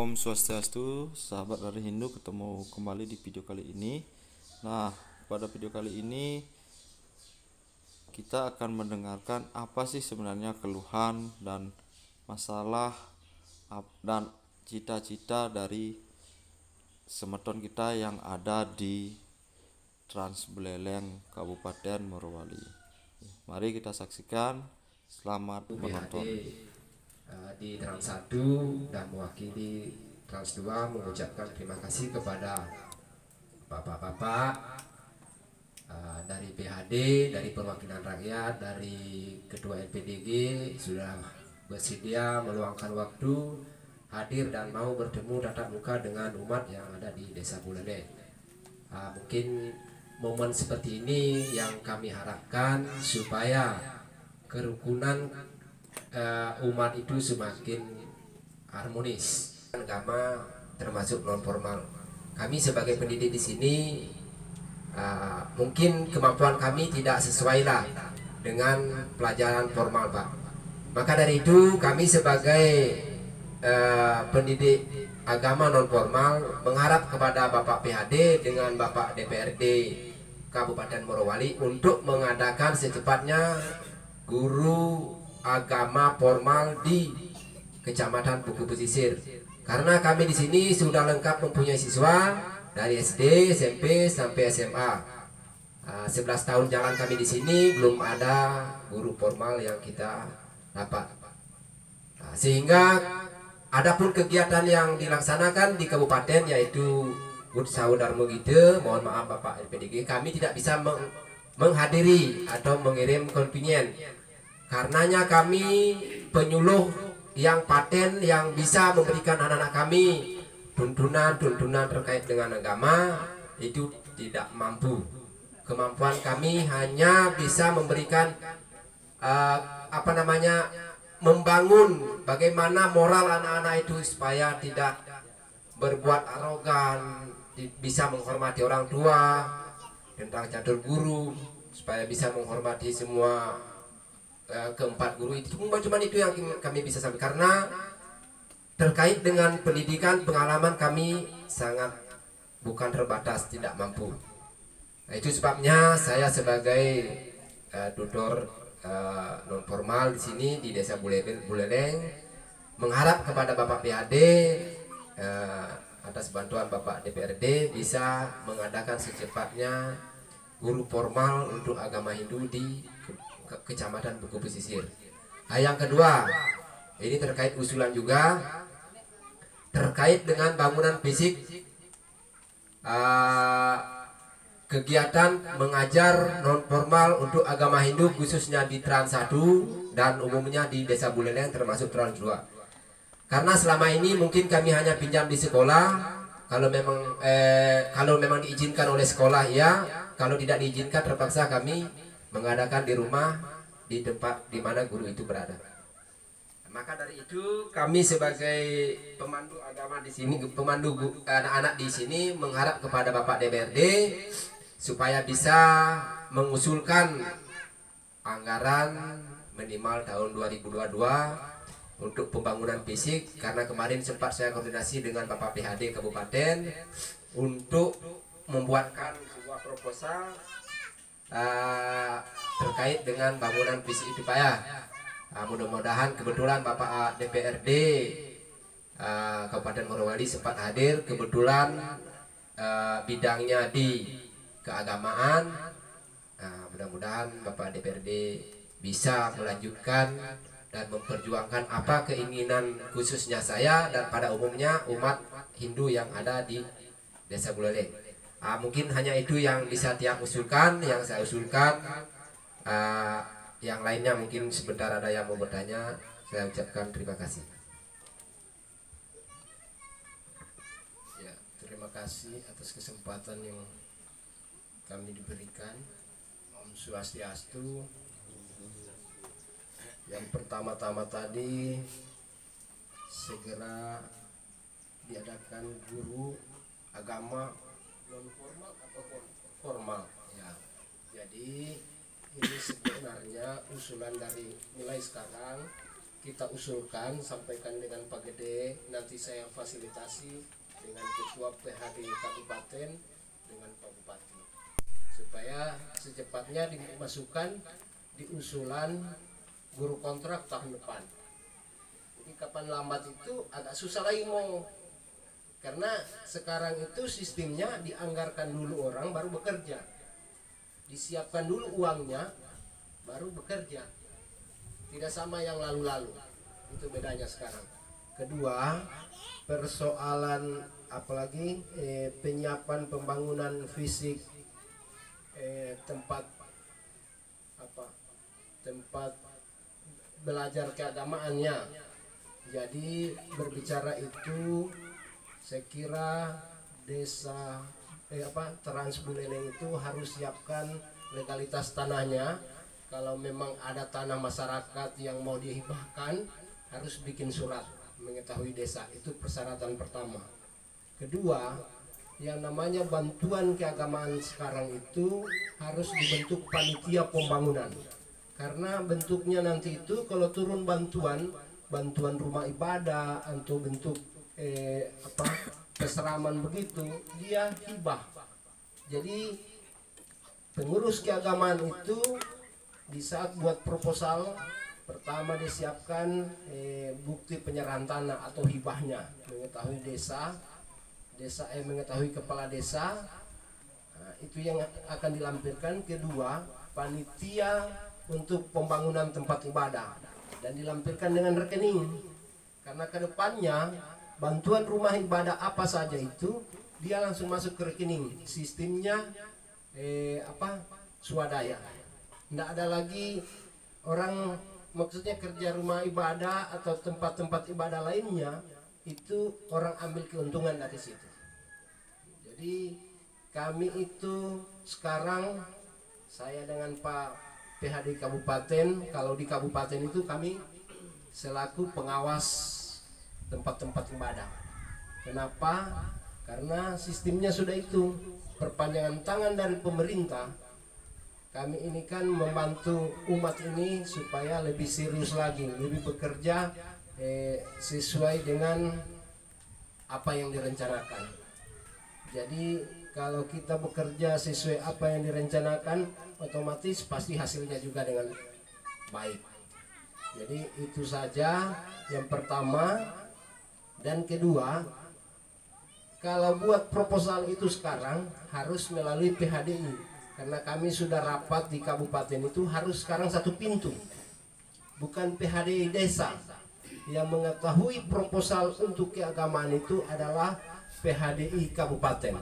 Om Swastiastu, sahabat dari Hindu, ketemu kembali di video kali ini. Nah, pada video kali ini kita akan mendengarkan apa sih sebenarnya keluhan dan masalah dan cita-cita dari semeton kita yang ada di Trans Buleleng, Kabupaten Morowali. Mari kita saksikan. Selamat menonton. Di Trans 1 dan mewakili Trans 2 mengucapkan terima kasih kepada bapak-bapak dari PHD, dari perwakilan rakyat, dari ketua LPDG sudah bersedia meluangkan waktu hadir dan mau bertemu tatap muka dengan umat yang ada di Desa Buleleng. Mungkin momen seperti ini yang kami harapkan supaya kerukunan umat itu semakin harmonis. Agama termasuk non formal. Kami sebagai pendidik di sini mungkin kemampuan kami tidak sesuai lah dengan pelajaran formal, Pak. Maka dari itu kami sebagai pendidik agama non formal mengharap kepada Bapak PHD dengan Bapak DPRD Kabupaten Morowali untuk mengadakan secepatnya guru agama formal di Kecamatan Buku Pesisir. Karena kami di sini sudah lengkap mempunyai siswa dari SD, SMP sampai SMA. 11 tahun jalan kami di sini belum ada guru formal yang kita dapat. Sehingga adapun kegiatan yang dilaksanakan di kabupaten yaitu Saudara Gide, mohon maaf Bapak LPDG, kami tidak bisa menghadiri atau mengirim kontingen. Karenanya kami penyuluh yang paten yang bisa memberikan anak-anak kami tuntunan terkait dengan agama itu tidak mampu. Kemampuan kami hanya bisa memberikan membangun bagaimana moral anak-anak itu supaya tidak berbuat arogan, bisa menghormati orang tua, tentang catur guru, supaya bisa menghormati semua keempat guru itu. Cuma itu yang kami bisa sampaikan, karena terkait dengan pendidikan pengalaman kami sangat bukan terbatas, tidak mampu. Nah, itu sebabnya saya sebagai tutor non formal di sini di Desa Buleleng mengharap kepada Bapak PHD atas bantuan Bapak DPRD bisa mengadakan secepatnya guru formal untuk agama Hindu di Kecamatan Buku Pesisir. Yang kedua, ini terkait usulan juga terkait dengan bangunan fisik kegiatan mengajar non formal untuk agama Hindu khususnya di Trans 1 dan umumnya di Desa Buleleng termasuk Trans 2. Karena selama ini mungkin kami hanya pinjam di sekolah, kalau memang diizinkan oleh sekolah ya, kalau tidak diizinkan terpaksa kami mengadakan di rumah di tempat di mana guru itu berada. Maka dari itu kami sebagai pemandu agama di sini, pemandu anak-anak di sini mengharap kepada Bapak DPRD supaya bisa mengusulkan anggaran minimal tahun 2022 untuk pembangunan fisik, karena kemarin sempat saya koordinasi dengan Bapak PHD Kabupaten untuk membuatkan sebuah proposal terkait dengan bangunan fisik itu, Pak ya. Mudah-mudahan kebetulan Bapak DPRD Kabupaten Morowali sempat hadir, kebetulan bidangnya di keagamaan. Mudah-mudahan Bapak DPRD bisa melanjutkan dan memperjuangkan apa keinginan khususnya saya dan pada umumnya umat Hindu yang ada di Desa Buleleng. Mungkin hanya itu yang bisa Tiang usulkan, yang saya usulkan. Yang lainnya mungkin sebentar ada yang mau bertanya, saya ucapkan terima kasih. Ya, terima kasih atas kesempatan yang kami diberikan. Om Swastiastu. Yang pertama-tama tadi segera diadakan guru agama non formal atau formal ya. Jadi ini sebenarnya usulan dari mulai sekarang kita usulkan, sampaikan dengan Pak Gede, nanti saya fasilitasi dengan Ketua PHD Kabupaten dengan Pak Bupati supaya secepatnya dimasukkan di usulan guru kontrak tahun depan. Jadi kapan lambat itu agak susah lagi mau, karena sekarang itu sistemnya dianggarkan dulu orang baru bekerja, disiapkan dulu uangnya baru bekerja, tidak sama yang lalu-lalu. Itu bedanya sekarang. Kedua, persoalan apalagi penyiapan pembangunan fisik tempat belajar keagamaannya. Jadi berbicara itu saya kira desa Trans Buleleng itu harus siapkan legalitas tanahnya. Kalau memang ada tanah masyarakat yang mau dihibahkan, harus bikin surat mengetahui desa. Itu persyaratan pertama. Kedua, yang namanya bantuan keagamaan sekarang itu harus dibentuk panitia pembangunan. Karena bentuknya nanti itu kalau turun bantuan rumah ibadah atau bentuk peseraman begitu, dia hibah. Jadi pengurus keagamaan itu di saat buat proposal pertama disiapkan bukti penyerahan tanah atau hibahnya, mengetahui mengetahui kepala desa. Nah, itu yang akan dilampirkan. Kedua, panitia untuk pembangunan tempat ibadah dan dilampirkan dengan rekening, karena kedepannya bantuan rumah ibadah apa saja itu dia langsung masuk ke rekening. Sistemnya swadaya. Tidak ada lagi orang, maksudnya kerja rumah ibadah atau tempat-tempat ibadah lainnya itu orang ambil keuntungan dari situ. Jadi kami itu sekarang, saya dengan Pak PHD Kabupaten, kalau di kabupaten itu kami selaku pengawas tempat-tempat ibadah. Kenapa? Karena sistemnya sudah itu, perpanjangan tangan dari pemerintah. Kami ini kan membantu umat ini supaya lebih serius lagi, lebih bekerja sesuai dengan apa yang direncanakan. Jadi kalau kita bekerja sesuai apa yang direncanakan, otomatis pasti hasilnya juga dengan baik. Jadi itu saja yang pertama. Dan kedua, kalau buat proposal itu sekarang harus melalui PHDI. Karena kami sudah rapat di kabupaten itu harus sekarang satu pintu, bukan PHDI desa. Yang mengetahui proposal untuk keagamaan itu adalah PHDI kabupaten.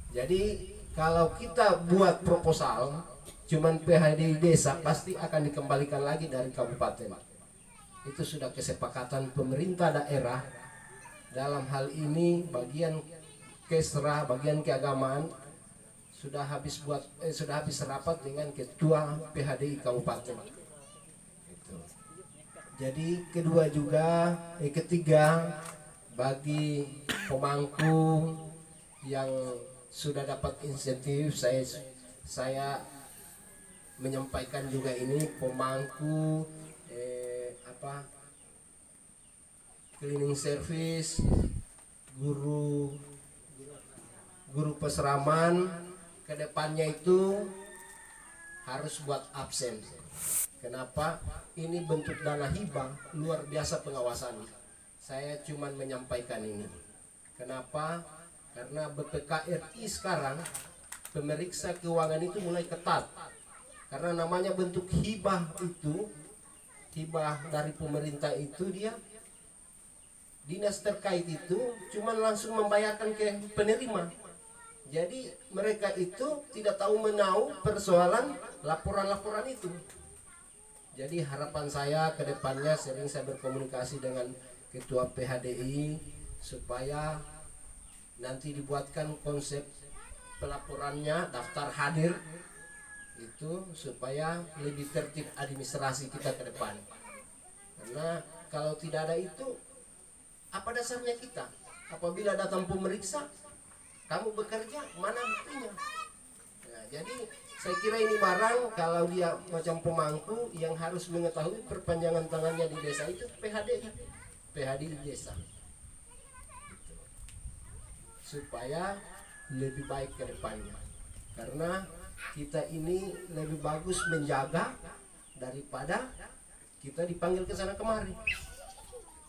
Jadi kalau kita buat proposal cuman PHDI desa, pasti akan dikembalikan lagi dari kabupaten. Itu sudah kesepakatan pemerintah daerah. Dalam hal ini bagian Kesra, bagian keagamaan sudah habis rapat dengan ketua PHDI kabupaten. Itu. Jadi ketiga, bagi pemangku yang sudah dapat insentif, saya menyampaikan juga ini, pemangku cleaning service, guru peseraman, kedepannya itu harus buat absen. Kenapa? Ini bentuk dana hibah, luar biasa pengawasan. Saya cuman menyampaikan ini. Kenapa? Karena BPKRI sekarang pemeriksa keuangan itu mulai ketat. Karena namanya bentuk hibah itu, hibah dari pemerintah itu, dia dinas terkait itu cuman langsung membayarkan ke penerima. Jadi mereka itu tidak tahu menau persoalan laporan-laporan itu. Jadi harapan saya ke depannya, sering saya berkomunikasi dengan ketua PHDI supaya nanti dibuatkan konsep pelaporannya, daftar hadir itu, supaya lebih tertib administrasi kita ke depan. Karena kalau tidak ada itu, apa dasarnya kita? Apabila datang pemeriksa, kamu bekerja, mana buktinya? Nah, jadi Saya kira ini barang kalau dia macam pemangku yang harus mengetahui perpanjangan tangannya di desa itu PHD di desa. Gitu. Supaya lebih baik ke depannya. Karena kita ini lebih bagus menjaga daripada kita dipanggil ke sana kemari.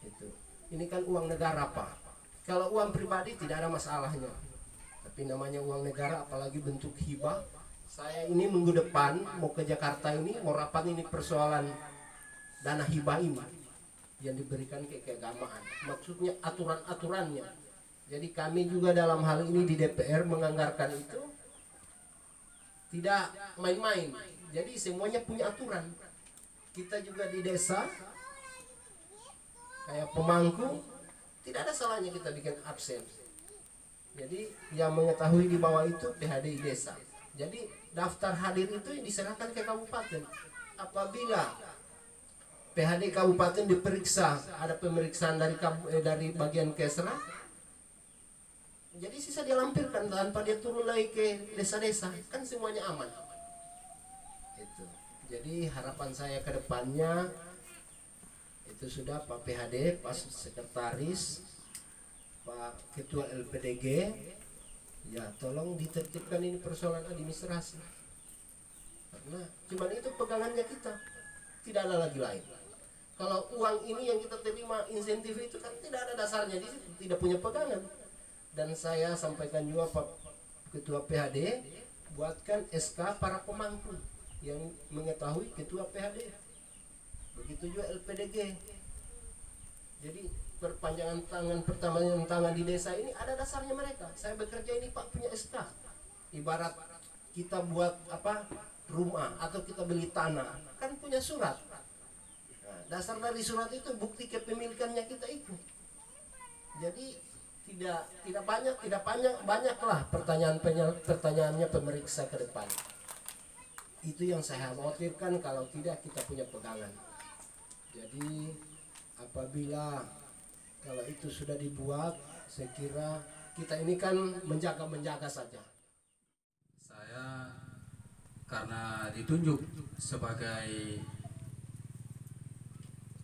Itu. Ini kan uang negara, Pak. Kalau uang pribadi tidak ada masalahnya. Tapi namanya uang negara apalagi bentuk hibah. Saya ini minggu depan mau ke Jakarta ini mau rapat ini persoalan dana hibah ini yang diberikan ke keagamaan. Maksudnya aturan-aturannya. Jadi kami juga dalam hal ini di DPR menganggarkan itu tidak main-main. Jadi semuanya punya aturan. Kita juga di desa kayak pemangku tidak ada salahnya kita bikin absen. Jadi yang mengetahui di bawah itu PHD desa. Jadi daftar hadir itu diserahkan ke kabupaten. Apabila PHD kabupaten diperiksa, ada pemeriksaan dari bagian Kesra, jadi sisa dia lampirkan tanpa dia turun lagi ke desa-desa, kan semuanya aman. Itu. Jadi harapan saya ke depannya itu sudah Pak PHD, Pak Sekretaris, Pak Ketua LPDG, ya tolong ditertibkan ini persoalan administrasi. Karena cuman itu pegangannya kita, tidak ada lagi lain. Kalau uang ini yang kita terima insentif itu kan tidak ada dasarnya di situ, tidak punya pegangan. Dan saya sampaikan juga Pak Ketua PHD, buatkan SK para pemangku yang mengetahui Ketua PHD. Begitu juga LPDG. Jadi perpanjangan tangan di desa ini ada dasarnya mereka. Saya bekerja ini Pak punya SK. Ibarat kita buat rumah atau kita beli tanah kan punya surat. Nah, dasar dari surat itu bukti kepemilikannya kita itu. Jadi tidak banyaklah pertanyaannya pemeriksa ke depan. Itu yang saya khawatirkan kalau tidak kita punya pegangan. Jadi apabila kalau itu sudah dibuat, saya kira kita ini kan menjaga saja. Saya karena ditunjuk sebagai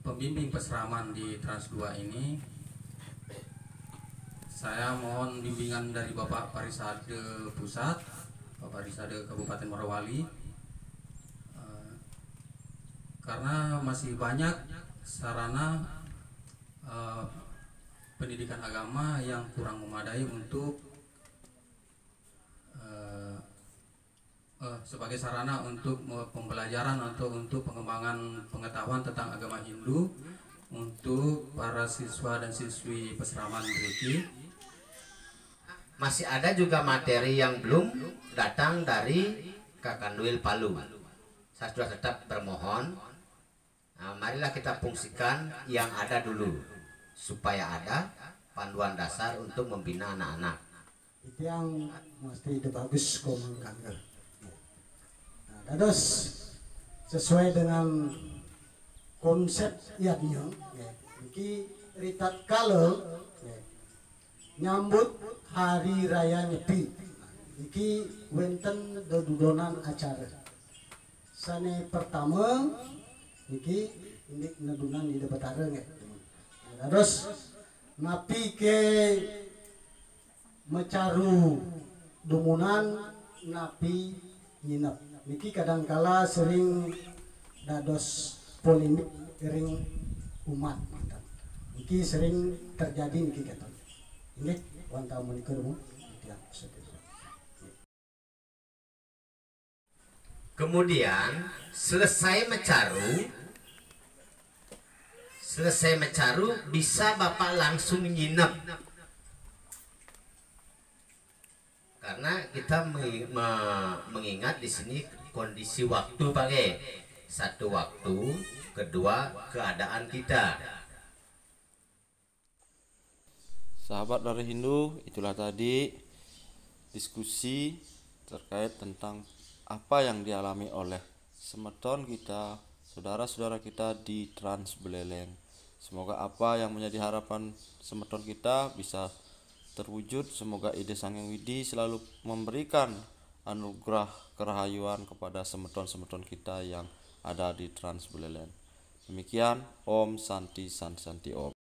pembimbing peseraman di Trans 2 ini, saya mohon bimbingan dari Bapak Parisade Pusat, Bapak Parisade Kabupaten Morowali, karena masih banyak sarana pendidikan agama yang kurang memadai untuk sebagai sarana untuk pembelajaran atau untuk pengembangan pengetahuan tentang agama Hindu untuk para siswa dan siswi peseraman Briki. Masih ada juga materi yang belum datang dari Kakanwil Palu. Saya sudah tetap bermohon, marilah kita fungsikan yang ada dulu supaya ada panduan dasar untuk membina anak-anak. Itu yang mesti bagus komunikasi. Nah, terus sesuai dengan konsep ianya, iki ritat kalau nyambut hari raya Nyepi, iki wenten dodonan acara. Sane pertama, iki ini nedunan di Betara nggak. Terus napi ke mecaru dumunan napi nginep. Niki kadangkala sering dados polemik ring umat. Niki sering terjadi niki kata. Ini wanta menikah Kemudian selesai mencaru bisa Bapak langsung nginep. Karena kita mengingat di sini kondisi waktu Pak. Satu waktu, kedua keadaan kita. Sahabat dari Hindu, itulah tadi diskusi terkait tentang apa yang dialami oleh semeton kita, saudara-saudara kita di Trans Beleleng. Semoga apa yang menjadi harapan semeton kita bisa terwujud. Semoga ide Sang Hyang Widi selalu memberikan anugerah kerahayuan kepada semeton-semeton kita yang ada di Trans Buleleng. Demikian, Om Santi Santi Om.